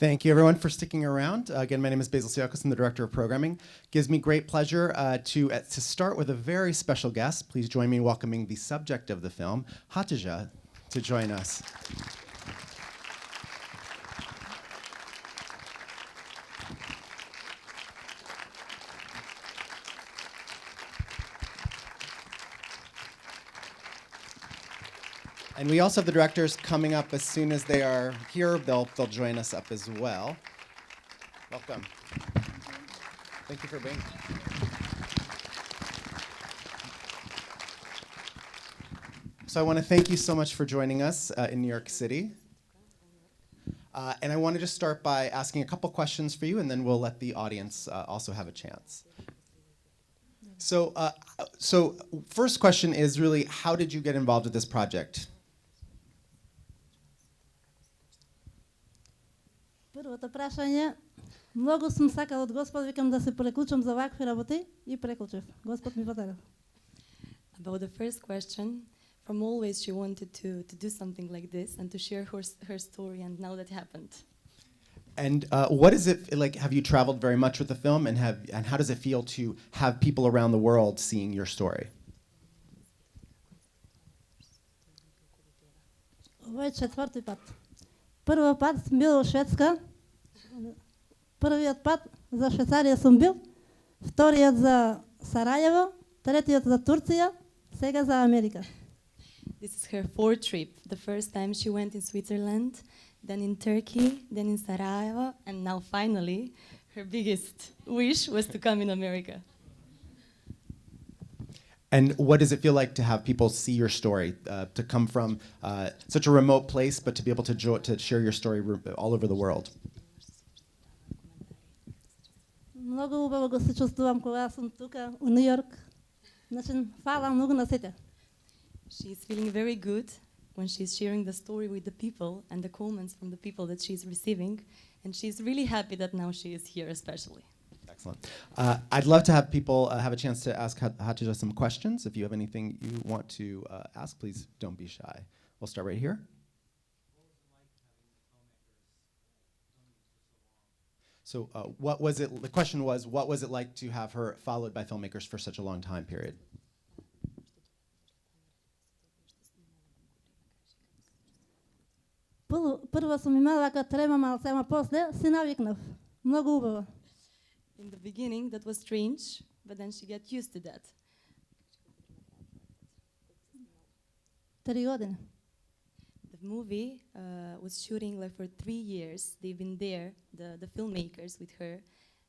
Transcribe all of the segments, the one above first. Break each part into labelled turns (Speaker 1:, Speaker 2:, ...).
Speaker 1: Thank you, everyone, for sticking around. Again, my name is Basil Siakos. I'm the Director of Programming. Gives me great pleasure to start with a very special guest. Please join me in welcoming the subject of the film, Hatidze, to join us. And we also have the directors coming up as soon as they are here. They'll join us up as well. Welcome. Thank you for being here. So I want to thank you so much for joining us in New York City. And I want to just start by asking a couple questions for you, and then we'll let the audience also have a chance. So first question is really, how did you get involved with this project?
Speaker 2: Първото прашање, многу сум сакал од Господ, викам да се преклучам за вакви работи и преклучев. Господ ми подаде.
Speaker 3: About the first question, from always she wanted to do something like this and to share her story, and now that happened.
Speaker 1: And what is it like? Have you traveled very much with the film, and how does it feel to have people around the world seeing your story?
Speaker 2: Ова е четврти пат. Првиот пат сум бил во Шведска. Првиот пат за Швейцарија сум бил, вториот за Сарајево, третиот за Турција, сега за Америка.
Speaker 3: This is her fourth trip. The first time she went in Switzerland, then in Turkey, then in Sarajevo, and now finally her biggest wish was to come in America.
Speaker 1: And what does it feel like to have people see your story, to come from such a remote place, but to be able to share your story all over the world?
Speaker 2: Многу убаво го се чувствувам кога сум тука у Нью Йорк. Значи, фала многу на сите.
Speaker 3: She's feeling very good when she's sharing the story with the people and the comments from the people that she's receiving, and she's really happy that now she is here especially.
Speaker 1: Excellent. I'd love to have people have a chance to ask Hatidze some questions. If you have anything you want to ask, please don't be shy. We'll start right here. So what was it, the question was, what was it like to have her followed by filmmakers for such a long time period?
Speaker 2: Прво сум имала вака трема малце, ама после се навикнав. Многу убаво.
Speaker 3: In the beginning that was strange, but then she got used to that.
Speaker 2: 3 години.
Speaker 3: The movie was shooting like for 3 years. They've been there, the filmmakers with her,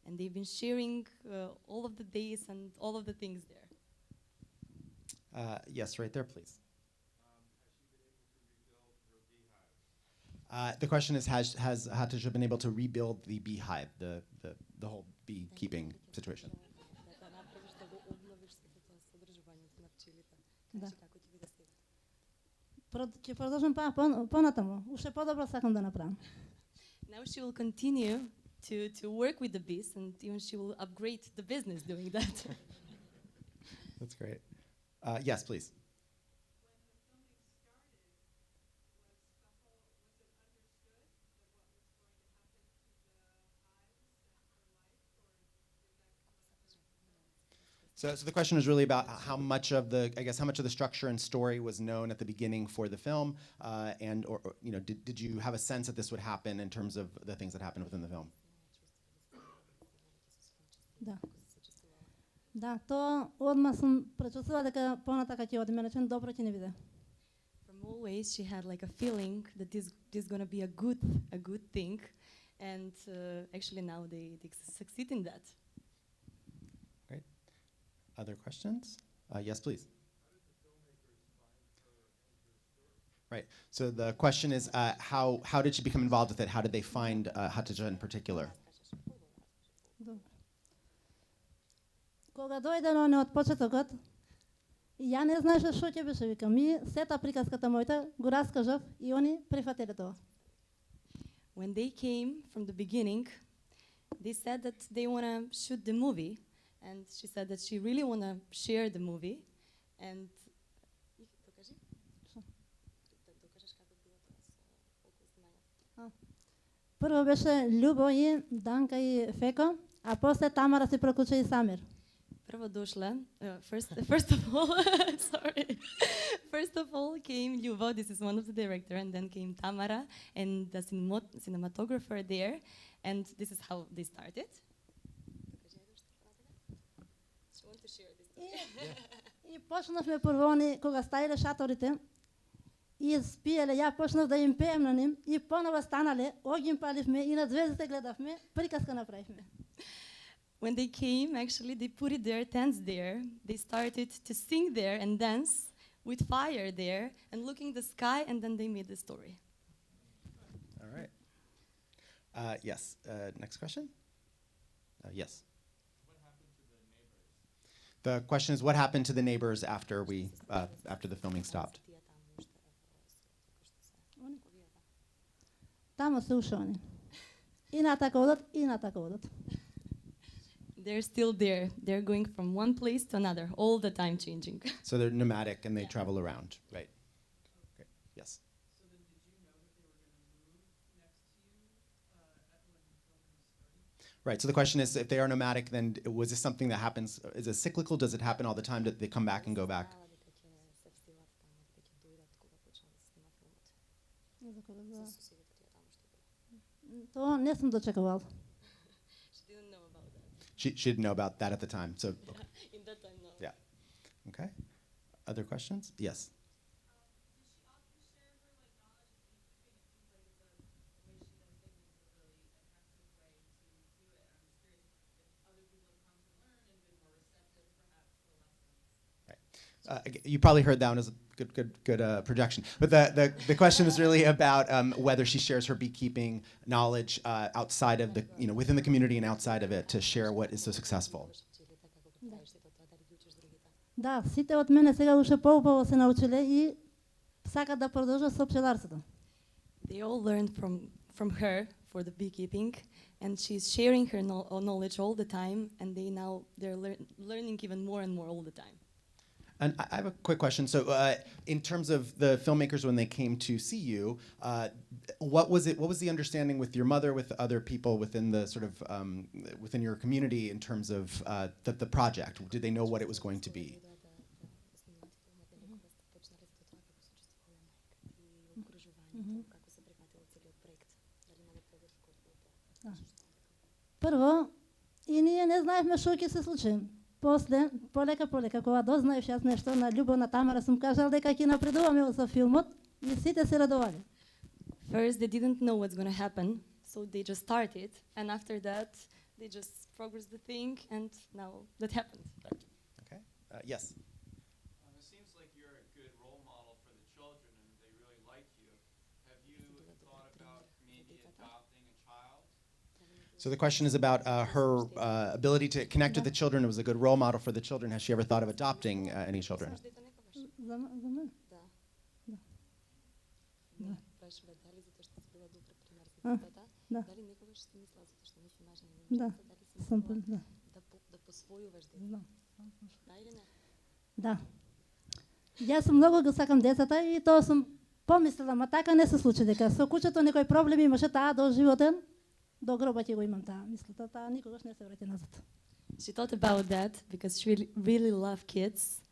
Speaker 3: and they've been sharing all of the days and all of the things there.
Speaker 1: Yes, right there, please. The question is, has Hatidze been able to rebuild the beehive, the whole beekeeping situation?
Speaker 2: Да. Ќе продолжам понатаму. Уште подобро сакам да направам.
Speaker 3: Now she will continue to work with the bees, and even she will upgrade the business doing that.
Speaker 1: That's great. Yes, please. So the question is really about how much of the structure and story was known at the beginning for the film, and did you have a sense that this would happen in terms of the things that happened within the film?
Speaker 2: Да. Да, тоа одма сум пречувствувала дека понатака ќе оди, мене добро ќе не биде.
Speaker 3: From always she had like a feeling that this is going to be a good thing, and actually now they succeed in that.
Speaker 1: Other questions? Yes, please. Right. So the question is, how did she become involved with it? How did they find Hatidze in particular?
Speaker 2: Кога дојде на од почетокот, ја не знаеше што ќе беше, викам, и сета приказката мојта го раскажав и они прифатиле тоа.
Speaker 3: When they came from the beginning, they said that they want to shoot the movie. And she said that she really want to share the movie. And
Speaker 2: Първо беше Любо и Данка и Феко, а после Тамара се проключи и Самир.
Speaker 3: Prvo došla, first of all, sorry. First of all came Ljubo, this is one of the director, and then came Tamara and the cinematographer there, and this is how they started. She want to share this.
Speaker 2: И почнахме първо они, кога ставиле шаторите, и спиеле, я почнах да им пеем на ним, и понова станале, огин палихме и на звездите гледахме, приказка направихме.
Speaker 3: When they came, actually, they put it their tents there. They started to sing there and dance with fire there and looking the sky, and then they made the story.
Speaker 1: All right. Yes. Next question? Yes.
Speaker 4: What happened to the neighbors?
Speaker 1: The question is, what happened to the neighbors after the filming stopped?
Speaker 2: Тамо се ушони. И натака одат, и натака одат.
Speaker 3: They're still there. They're going from one place to another, all the time changing.
Speaker 1: So they're nomadic and they travel around, right? Okay. Yes.
Speaker 4: So then did you know that they were going to move next to you when the filming started?
Speaker 1: Right. So the question is, if they are nomadic, then was this something that happens? Is it cyclical? Does it happen all the time that they come back and go back?
Speaker 2: То не съм дочекувал.
Speaker 3: She didn't know about that.
Speaker 1: She didn't know about that at the time. So,
Speaker 3: In that time, no.
Speaker 1: yeah. Okay. Other questions? Yes.
Speaker 4: Did she often share her knowledge of beekeeping? It seems like it's the way she does things is a really effective way to do it. I'm just curious if other people have come to learn and been more receptive, perhaps, to the lessons.
Speaker 1: You probably heard that one as a good projection. But the question is really about whether she shares her beekeeping knowledge outside of the, within the community and outside of it to share what is so successful.
Speaker 2: Да, сите от мене сега уште по-убаво се научиле и сакат да продолжат со пчеларството.
Speaker 3: They all learned from her for the beekeeping, and she's sharing her knowledge all the time, and they're learning even more and more all the time.
Speaker 1: And I have a quick question. So, in terms of the filmmakers when they came to see you, what was the understanding with your mother, with other people within the sort of within your community in terms of the project? Did they know what it was going to be?
Speaker 2: Първо, и ние не знаехме што ќе се случи. После, полека, кога дознаеш јас нешто на Љубо, на Тамара, сум кажал дека ќе напредуваме со филмот и сите се радовале.
Speaker 3: First, they didn't know what's going to happen, so they just started, and after that, they just progressed the thing, and now that happened.
Speaker 1: Okay. Yes.
Speaker 4: It seems like you're a good role model for the children and they really like you. Have you thought about maybe adopting a child?
Speaker 1: So the question is about her ability to connect with the children. It was a good role model for the children. Has she ever thought of adopting any children?
Speaker 2: За мен? Да. Да. Съм да. Да. Јас многу го сакам децата и тоа сум помислила, ма така не се случи дека со кучето некој проблем имаше таа до животен, до гроба ќе го имам таа мислата, таа никогаш не се враќа назад.
Speaker 3: She thought about that because she really loved kids,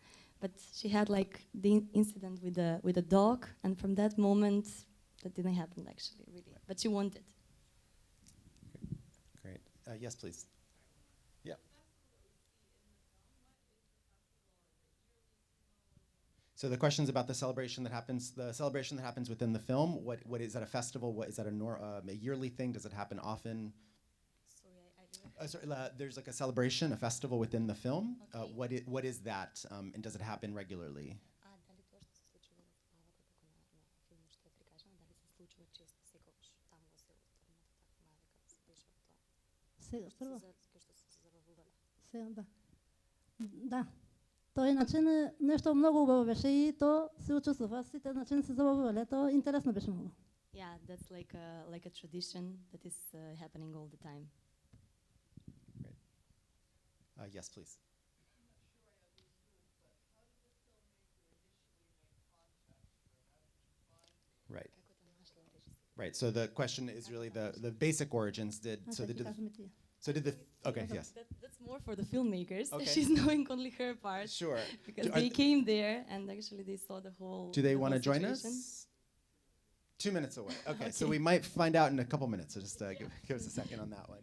Speaker 3: but she had like the incident with a dog, and from that moment, that didn't happen actually, really. But she wanted.
Speaker 1: Great. Yes, please. Yeah. So the question is about the celebration that happens within the film. What is that, a festival? What is that, a yearly thing? Does it happen often?
Speaker 3: Sorry,
Speaker 1: There's like a celebration, a festival within the film.
Speaker 3: Okay.
Speaker 1: What is that, and does it happen regularly?
Speaker 2: Сега, прво. Сега, да. Да. Тоа иначе нешто многу убаво беше и то се учествува. Сите начин се забавувале. Тоа интересно беше многу.
Speaker 3: Yeah, that's like a tradition that is happening all the time.
Speaker 1: Great. Yes, please. Right. Right. So the question is really the basic origins. Did the okay, yes.
Speaker 3: That's more for the filmmakers.
Speaker 1: Okay.
Speaker 3: She's knowing only her part.
Speaker 1: Sure.
Speaker 3: Because they came there and actually they saw the whole.
Speaker 1: Do they
Speaker 3: the
Speaker 1: want to
Speaker 3: whole
Speaker 1: join
Speaker 3: situation.
Speaker 1: us? 2 minutes away. Okay, so
Speaker 3: Okay.
Speaker 1: we might find out in a couple minutes. So just give us a second on that one.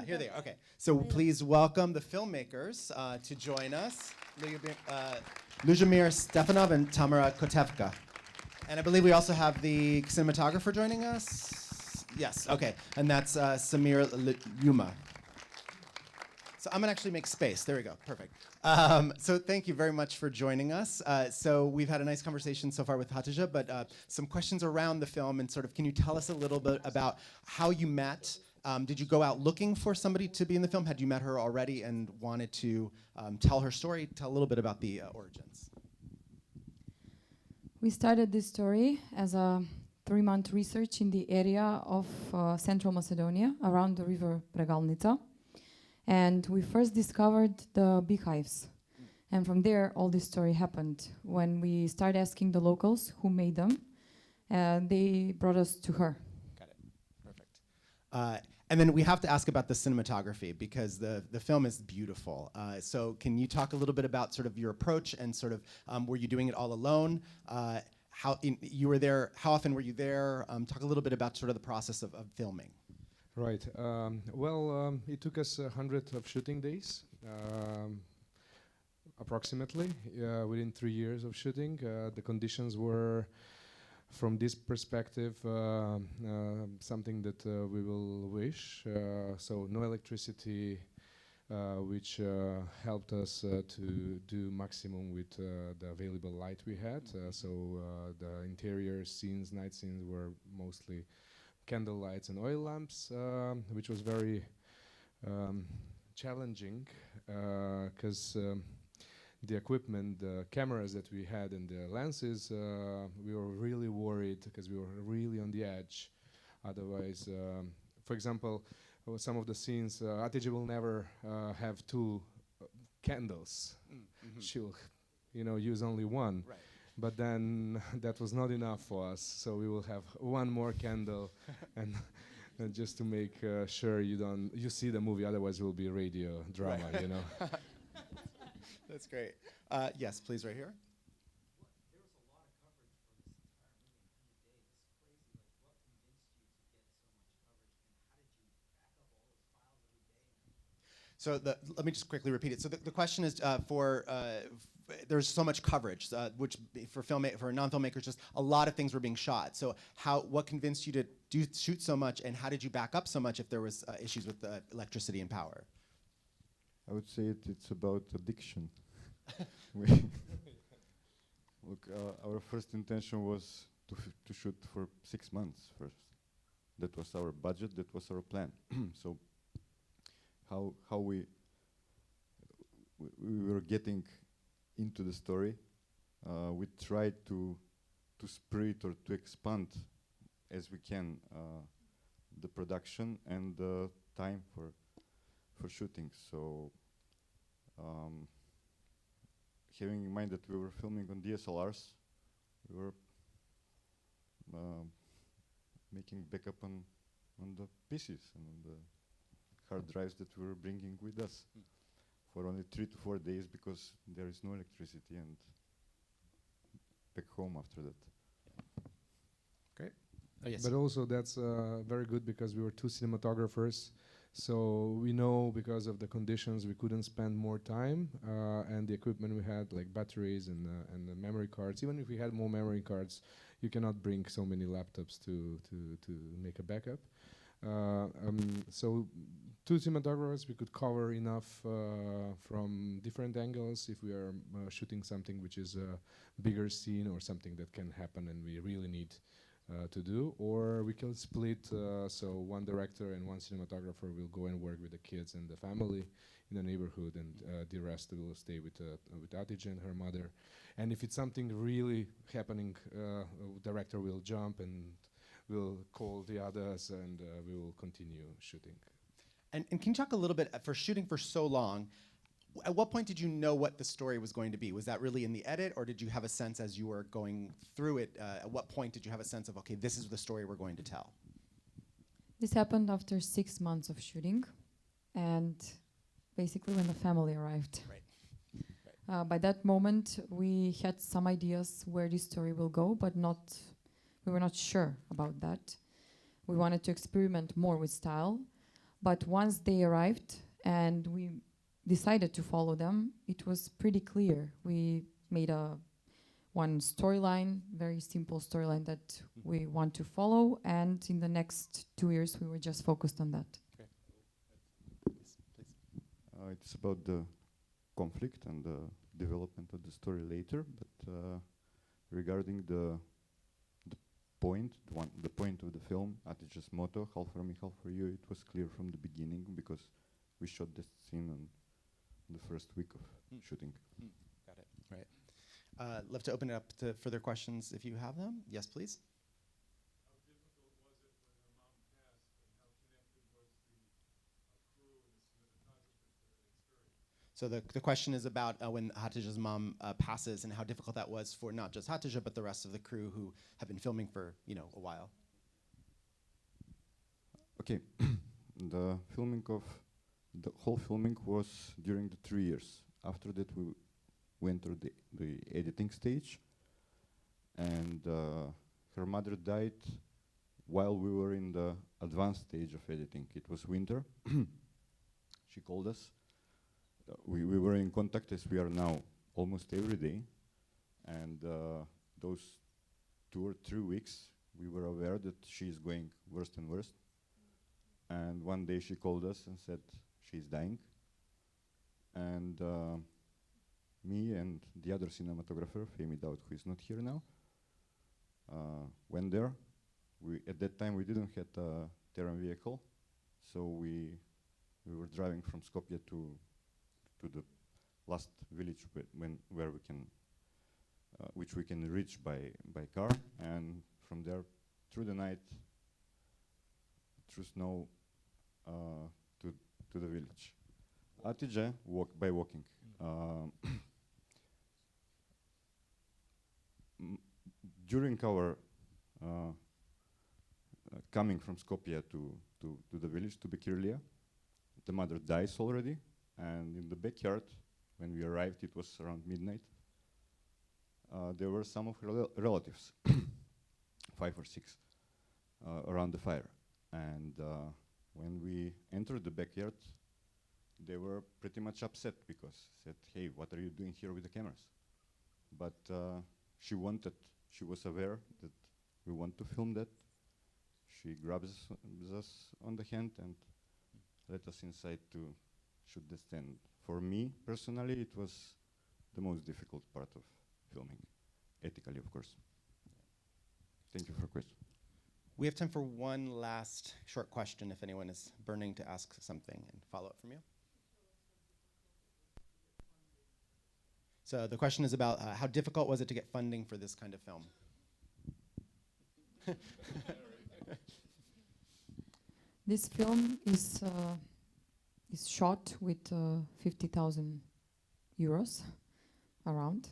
Speaker 1: Here they are. Okay, so please welcome the filmmakers to join us. Lujomir Stefanov and Tamara Kotevka. And I believe we also have the cinematographer joining us. Yes, okay, and that's Samir Yuma. So I'm gonna actually make space. There we go. Perfect. So thank you very much for joining us. So we've had a nice conversation so far with Hatidze, but some questions around the film and sort of, can you tell us a little bit about how you met? Did you go out looking for somebody to be in the film? Had you met her already and wanted to tell her story? Tell a little bit about the origins.
Speaker 5: We started this story as a 3-month research in the area of central Macedonia around the river Pregalnica. And we first discovered the beehives. And from there, all this story happened. When we started asking the locals who made them, they brought us to her.
Speaker 1: Got it. Perfect. And then we have to ask about the cinematography because the film is beautiful. So can you talk a little bit about sort of your approach and sort of, were you doing it all alone? You were there, how often were you there? Talk a little bit about sort of the process of filming.
Speaker 6: Right. It took us 100 of shooting days, approximately, within 3 years of shooting. The conditions were, from this perspective, something that we will wish. So no electricity, which helped us to do maximum with the available light we had. So the interior scenes, night scenes, were mostly candle lights and oil lamps, which was very challenging because the equipment, the cameras that we had and the lenses, we were really worried because we were really on the edge. Otherwise, for example, some of the scenes, Hatidze will never have 2 candles.
Speaker 1: Mm-hmm.
Speaker 6: She'll, use only one.
Speaker 1: Right.
Speaker 6: But then that was not enough for us, so we will have one more candle, and just to make sure you see the movie. Otherwise, it will be radio drama,
Speaker 1: Right. That's great. Yes, please, right here.
Speaker 7: There was a lot of coverage for this entire movie in 100 days. It's crazy. Like, what convinced you to get so much coverage, and how did you back up all those files every day?
Speaker 1: So let me just quickly repeat it. So the question is there's so much coverage, which for non-filmmakers, just a lot of things were being shot. So what convinced you to shoot so much, and how did you back up so much if there was issues with electricity and power?
Speaker 8: I would say it's about addiction. Look, our first intention was to shoot for 6 months first. That was our budget. That was our plan. So how we were getting into the story, we tried to spread or to expand as we can the production and the time for shooting. So having in mind that we were filming on DSLRs, we were making backup on the PCs and on the hard drives that we were bringing with us for only 3 to 4 days because there is no electricity, and back home after that.
Speaker 1: Great. Oh, yes.
Speaker 6: But also that's very good because we were 2 cinematographers, so we know because of the conditions we couldn't spend more time, and the equipment we had, like batteries and the memory cards. Even if we had more memory cards, you cannot bring so many laptops to make a backup. So 2 cinematographers, we could cover enough from different angles if we are shooting something which is a bigger scene or something that can happen and we really need to do, or we can split, so 1 director and 1 cinematographer will go and work with the kids and the family in the neighborhood, and the rest will stay with Hatidze and her mother. And if it's something really happening, director will jump and will call the others, and we will continue shooting.
Speaker 1: And can you talk a little bit, for shooting for so long, At what point did you know what the story was going to be? Was that really in the edit, or did you have a sense as you were going through it? At what point did you have a sense of, okay, this is the story we're going to tell?
Speaker 5: This happened after 6 months of shooting, and basically when the family arrived.
Speaker 1: Right.
Speaker 5: By that moment, we had some ideas where this story will go, but we were not sure about that. We wanted to experiment more with style, but once they arrived and we decided to follow them, it was pretty clear. We made one storyline, very simple storyline that we want to follow, and in the next 2 years, we were just focused on that.
Speaker 1: Please.
Speaker 8: It's about the conflict and the development of the story later, but regarding the point of the film, Hatidze's motto, half for me, half for you, it was clear from the beginning because we shot this scene on the first week of shooting.
Speaker 1: Got it. Right. Love to open it up to further questions if you have them. Yes, please. So the question is about when Hatidze's mom passes and how difficult that was for not just Hatidze but the rest of the crew who have been filming for a while.
Speaker 8: Okay, the whole filming was during the 3 years. After that, we went through the editing stage, and her mother died while we were in the advanced stage of editing. It was winter. She called us. We were in contact as we are now almost every day, and those 2 or 3 weeks we were aware that she is going worse and worse, and one day she called us and said she's dying, and me and the other cinematographer, Femi Daud, who is not here now, went there. At that time we didn't have a terrain vehicle, so we were driving from Skopje to the last village where we can, which we can reach by car, and from there through the night, through snow, to the village. Hatidze by walking. During our coming from Skopje to the village, to Bekirlia, the mother dies already. And in the backyard, when we arrived, it was around midnight. There were some of her relatives, 5 or 6, around the fire. And when we entered the backyard, they were pretty much upset because said, "Hey, what are you doing here with the cameras?" But she was aware that we want to film that. She grabs us on the hand and let us inside to shoot the stand. For me, personally, it was the most difficult part of filming, ethically, of course. Thank you for the question.
Speaker 1: We have time for one last short question if anyone is burning to ask something and follow up from you. So the question is about how difficult was it to get funding for this kind of film?
Speaker 5: This film is shot with 50,000 euros around,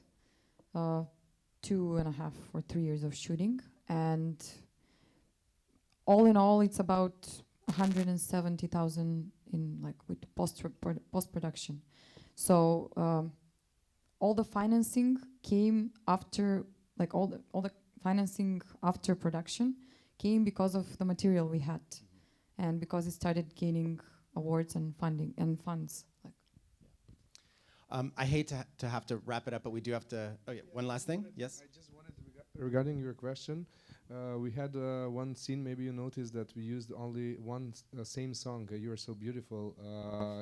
Speaker 5: 2.5 or 3 years of shooting, and all in all, it's about 170,000 with post production. So all the financing came after, all the financing after production came because of the material we had, and because it started gaining awards and funding and funds.
Speaker 1: I hate to have to wrap it up, but we do have to. Oh yeah, one last thing. Yes.
Speaker 6: I just wanted to regarding your question, we had one scene. Maybe you noticed that we used only one same song, "You Are So Beautiful,"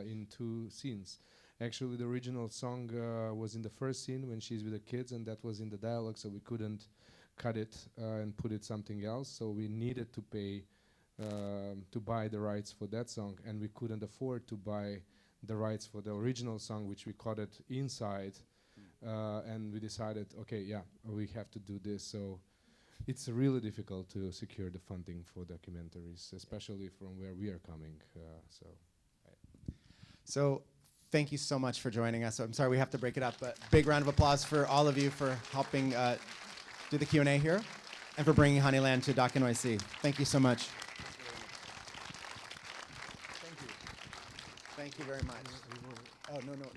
Speaker 6: in 2 scenes. Actually, the original song was in the first scene when she's with the kids, and that was in the dialogue, so we couldn't cut it and put it something else. So we needed to pay to buy the rights for that song, and we couldn't afford to buy the rights for the original song, which we caught it inside, and we decided, okay, yeah, we have to do this. So it's really difficult to secure the funding for documentaries, especially from where we are coming.
Speaker 1: So thank you so much for joining us. I'm sorry we have to break it up, but big round of applause for all of you for helping do the Q&A here and for bringing Honeyland to Dakinoisi. Thank you so much. Thank you. Thank you very much. Oh, no.